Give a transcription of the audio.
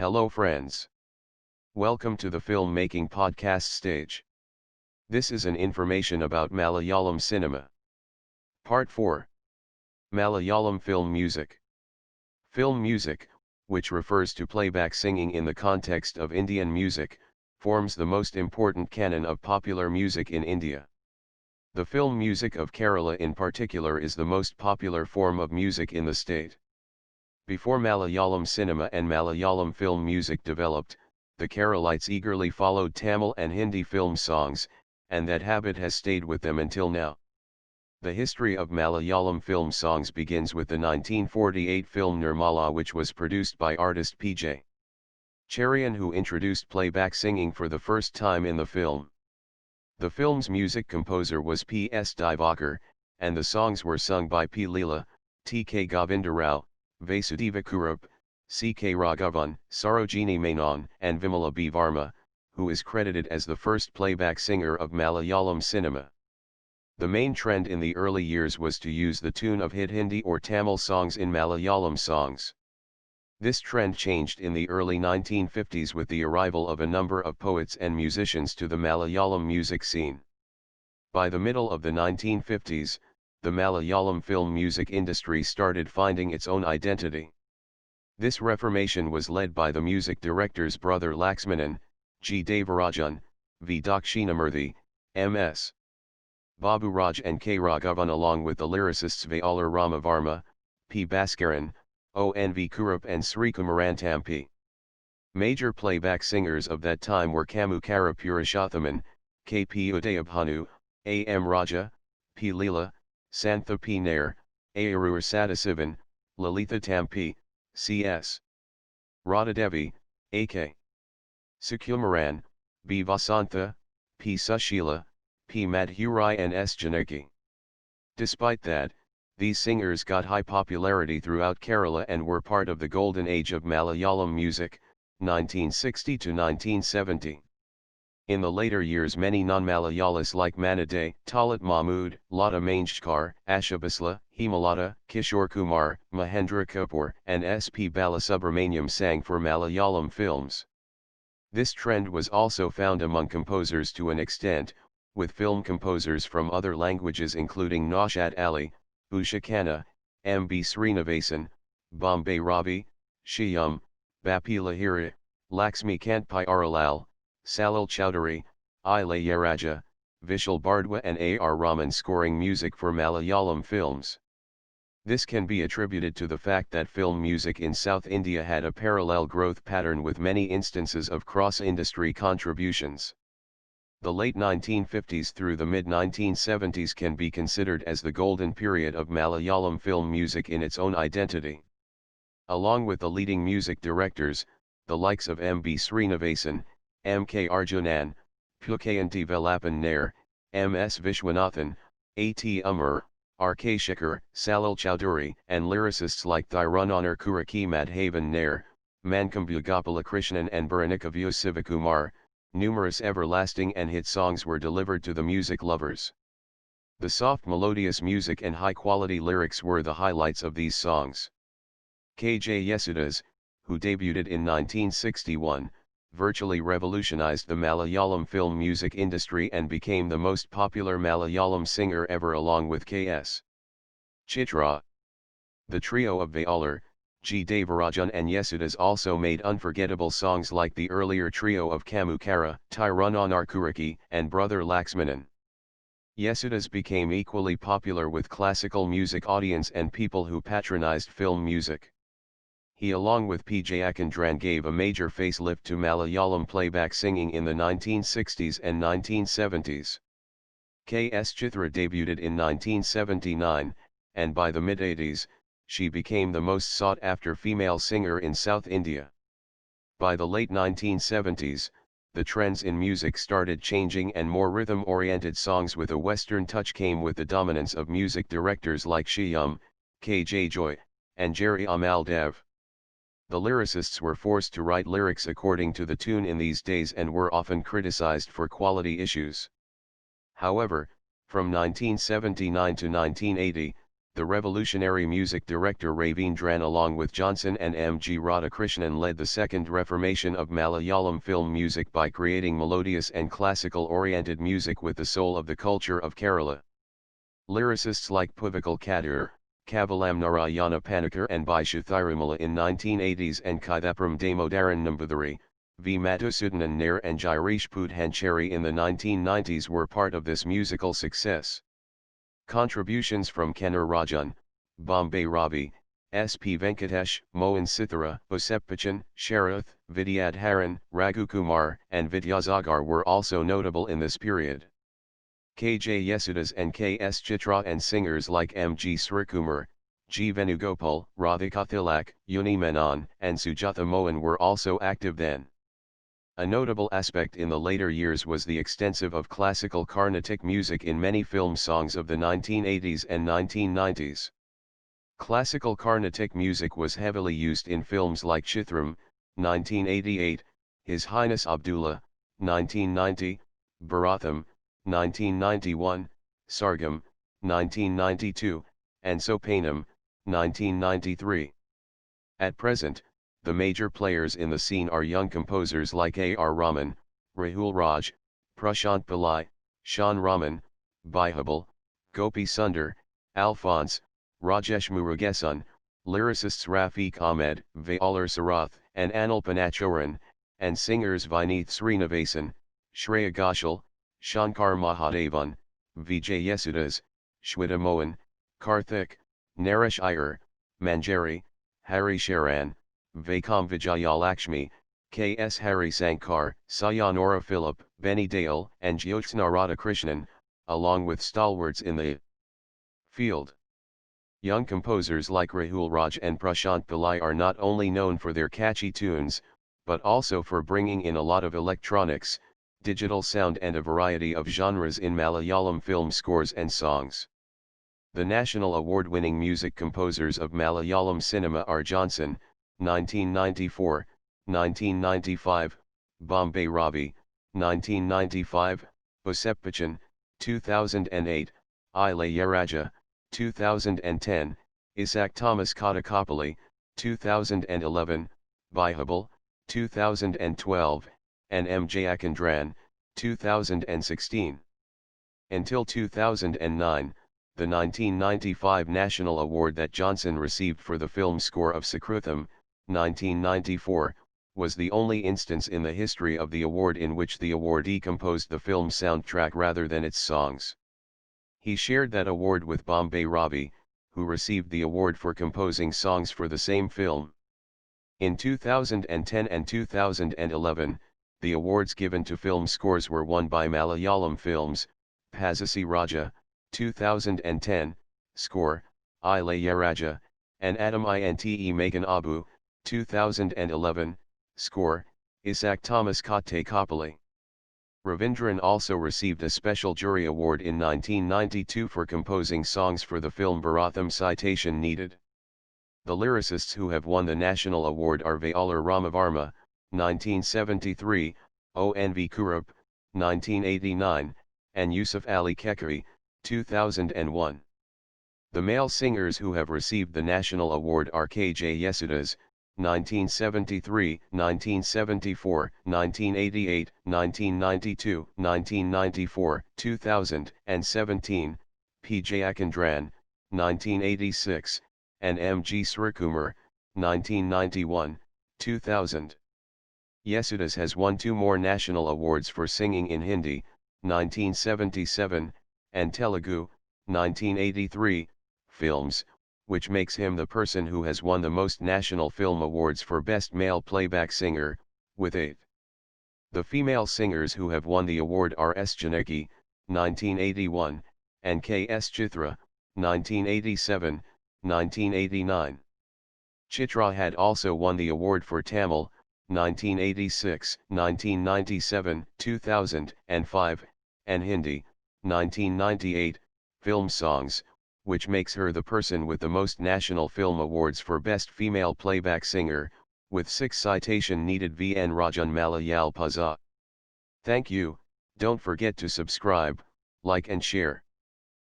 Hello friends. Welcome to the filmmaking podcast stage. This is an information about Malayalam cinema. Part 4. Malayalam film music. Film music, which refers to playback singing in the context of Indian music, forms the most important canon of popular music in India. The film music of Kerala in particular is the most popular form of music in the state. Before Malayalam cinema and Malayalam film music developed, the Keralites eagerly followed Tamil and Hindi film songs, and that habit has stayed with them until now. The history of Malayalam film songs begins with the 1948 film Nirmala, which was produced by artist P.J. Cherian, who introduced playback singing for the first time in the film. The film's music composer was P.S. Divakar, and the songs were sung by P. Leela, T.K. Govinda Rao, Vasudeva Kurup, C.K. Raghavan, Sarojini Menon, and Vimala B. Varma, who is credited as the first playback singer of Malayalam cinema. The main trend in the early years was to use the tune of hit Hindi or Tamil songs in Malayalam songs. This trend changed in the early 1950s with the arrival of a number of poets and musicians to the Malayalam music scene. By the middle of the 1950s, the Malayalam film music industry started finding its own identity. This reformation was led by the music director's brother Laxmanan, G. Devarajan, V. Dakshinamurthy, M.S. Babu Raj and K. Raghavan, along with the lyricists Valar Rama Varma, P. Bhaskaran, O.N.V. Kurup and Srikumarantampi. Major playback singers of that time were Kamukara Purushothaman, K. P. Udayabhanu, A. M. Raja, P. Leela, Santha P. Nair, Ayarur Sadasivan, Lalitha Tampi, C.S. Radhadevi, A.K. Sukumaran, B. Vasantha, P. Sushila, P. Madhurai and S. Janaki. Despite that, these singers got high popularity throughout Kerala and were part of the golden age of Malayalam music, 1960 to 1970. In the later years, many non-Malayalis like Manade, Talat Mahmood, Lata Mangeshkar, Asha Bhosle, Hemalata, Kishore Kumar, Mahendra Kapoor, and S.P. Balasubramaniam sang for Malayalam films. This trend was also found among composers to an extent, with film composers from other languages including Naushad Ali, Usha Khanna, M. B. Srinivasan, Bombay Ravi, Shyam, Bapi Lahiri, Laxmi Kant Pyaralal, Salil Chowdhury, Ilayaraja, Vishal Bardwa and A. R. Rahman scoring music for Malayalam films. This can be attributed to the fact that film music in South India had a parallel growth pattern with many instances of cross-industry contributions. The late 1950s through the mid-1970s can be considered as the golden period of Malayalam film music in its own identity. Along with the leading music directors, the likes of M. B. Srinivasan, M. K. Arjunan, Pukayanti Velapan Nair, M. S. Vishwanathan, A. T. Umar, R. K. Shekhar, Salil Chowdhury, and lyricists like Thirunanar Kuraki Madhavan Nair, Mankambu Gopalakrishnan and Bharanikavu Sivakumar, numerous everlasting and hit songs were delivered to the music lovers. The soft melodious music and high-quality lyrics were the highlights of these songs. K.J. Yesudas, who debuted in 1961, virtually revolutionized the Malayalam film music industry and became the most popular Malayalam singer ever along with K.S. Chitra. The trio of Valar, G. Devarajan and Yesudas also made unforgettable songs like the earlier trio of Kamukara, Thirunanar Kuraki, and Brother Laxmanan. Yesudas became equally popular with classical music audience and people who patronized film music. He along with P. Jayakandran gave a major facelift to Malayalam playback singing in the 1960s and 1970s. K.S. Chitra debuted in 1979, and by the mid-80s, she became the most sought-after female singer in South India. By the late 1970s, the trends in music started changing and more rhythm-oriented songs with a Western touch came with the dominance of music directors like Shyam, K.J. Joy, and Jerry Amal Dev. The lyricists were forced to write lyrics according to the tune in these days and were often criticized for quality issues. However, from 1979 to 1980, The revolutionary music director Ravindran along with Johnson and M. G. Radhakrishnan led the second reformation of Malayalam film music by creating melodious and classical-oriented music with the soul of the culture of Kerala. Lyricists like Puvakal Kadir, Kavalam Narayana Panikkar and Bishu Thirumala in 1980s and Kaithapram Damodaran Namboothiri, V. Madhusudanan Nair and Girish Pudhancheri in the 1990s were part of this musical success. Contributions from Kenner Rajan, Bombay Ravi, S. P. Venkatesh, Mohan Sithara, Boseppachan, Sharath, Vidyadharan, Raghukumar, and Vidyasagar were also notable in this period. K. J. Yesudas and K. S. Chitra and singers like M. G. Srikumar, G. Venugopal, Radhika Thilak, Uni Menon, and Sujatha Mohan were also active then. A notable aspect in the later years was the extensive of classical Carnatic music in many film songs of the 1980s and 1990s. Classical Carnatic music was heavily used in films like Chithram, 1988, His Highness Abdullah, 1990, Bharatham, 1991, Sargam, 1992, and Sopanam, 1993. At present, the major players in the scene are young composers like A. R. Rahman, Rahul Raj, Prashant Pillai, Shan Raman, Bihabal, Gopi Sundar, Alphonse, Rajesh Murugesan, lyricists Rafiq Ahmed, Valar Sarath, and Anil Panachoran, and singers Vineeth Srinivasan, Shreya Ghoshal, Shankar Mahadevan, Vijay Yesudas, Shweta Mohan, Karthik, Naresh Iyer, Manjari, Hari Sharan, Vaikam Vijayalakshmi, K. S. Hari Sankar, Sayanora Philip, Benny Dale, and Jyotsna Radhakrishnan, along with stalwarts in the field. Young composers like Rahul Raj and Prashant Pillai are not only known for their catchy tunes, but also for bringing in a lot of electronics, digital sound and a variety of genres in Malayalam film scores and songs. The national award-winning music composers of Malayalam cinema are Johnson, 1994, 1995, Bombay Ravi, 1995, Boseppachan, 2008, Ilayaraja, 2010, Isak Thomas Katakapali, 2011, Bihabal, 2012, and M. Jayakandran, 2016. Until 2009, the 1995 national award that Johnson received for the film score of Sakrutham, 1994, was the only instance in the history of the award in which the awardee composed the film's soundtrack rather than its songs. He shared that award with Bombay Ravi, who received the award for composing songs for the same film. In 2010 and 2011, the awards given to film scores were won by Malayalam films, Pazhasi Raja, 2010, Score, Ilayaraja, and Adam Inte Makan Abu, 2011, Score, Isak Thomas Katakapali. Ravindran also received a special jury award in 1992 for composing songs for the film Bharatham. Citation needed. The lyricists who have won the national award are Valar Varma, 1973, Onv Kurup, 1989, and Yusuf Ali Kekari, 2001. The male singers who have received the national award are K. J. Yesudas, 1973, 1974, 1988, 1992, 1994, 2017, P. Jayakandran, 1986, and M. G. Srikumar, 1991, 2000. Yesudas has won 2 more national awards for singing in Hindi, 1977, and Telugu, 1983, films, which makes him the person who has won the most national film awards for Best Male Playback Singer, with 8. The female singers who have won the award are S. Janaki, 1981, and K. S. Chitra, 1987, 1989. Chitra had also won the award for Tamil, 1986, 1997, 2005, and Hindi, 1998, film songs, which makes her the person with the most national film awards for Best Female Playback Singer, with 6 citation needed VN Rajan Malayal Paza. Thank you, don't forget to subscribe, like and share.